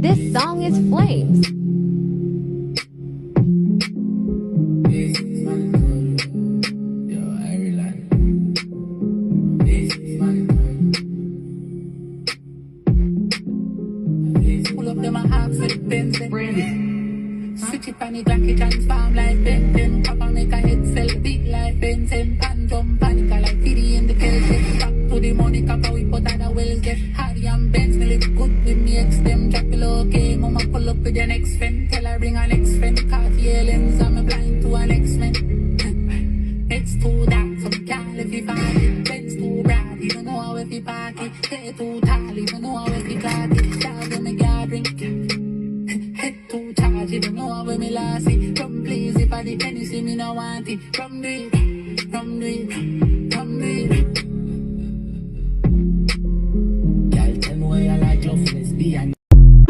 This song is Flames. Pull up them a half for the Benz and switch it on the Glocky, transform like Benton. Papa make a head sell big like Benton. Pan jump panic like Diddy in the Kelce. Back to the money, copper we put out a well get Hardy and Benz. Me live good with me ex them. Drop below okay, mama pull up with the next friend. Tell her bring her next friend. Cartier lens, I'm blind to an X-Men. It's too dark, so we can't live it party. Benz too broad, you don't know how if you party. Hair too tall, you don't know how if you party. Dog when me got drink. Head too charged, you don't know how when me last it. Come please, if I the penny see me no want it. From the